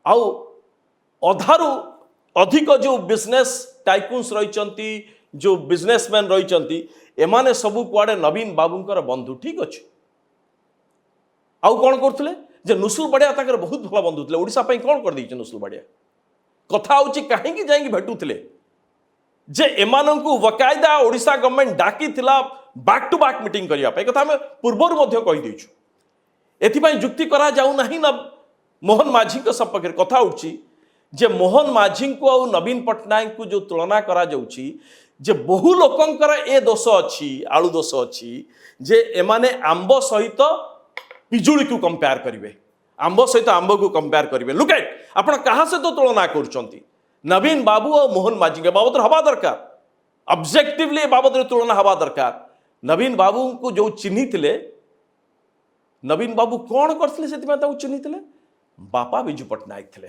आउ अधारू अधिक जो बिजनेस टाइकुन्स रही जो बिजनेसमैन रही एमाने सबू कुआडे नवीन बाबूंकर बंधु ठीक अच्छे आउ कौन करते जे नुसुल बड़िया ताकर बहुत भल बंधु थे ओडिशा पई कौन कर देइछ नुसुल बड़िया कथा होची कहीं जाई भेटुले जे एमानंकु वकायदा ओडिशा गवर्नमेंट डाकी थिला बैक टू बैक मीटिंग करिया पे कथा में पूर्वर मध्य कहि देइछु एथिपाई जुक्ति करा जाऊ नहीं ना मोहन माझी के संपर्क कथा उठी जे मोहन माझी को और नवीन पट्टनायक को जो तुलना करा जाउची जे बहु लोकंकर ए दोष अच्छी आलू दोष अच्छी जे एमाने आंब सहित पिजुड़ी को कंपेयर करेंगे आंब सहित आंब को कंपेयर करेंगे लुक एट आपण कहा से तो तुलना कर नवीन बाबू और मोहन माझी के बाबद हवा दरकार ऑब्जेक्टिवली बाबद तुलना हवा दरकार नवीन बाबू को जो चिन्ही थिले नवीन बाबू कौन करथिले सेति चिन्ही थिले बापा बिजू पट्टनायक थिले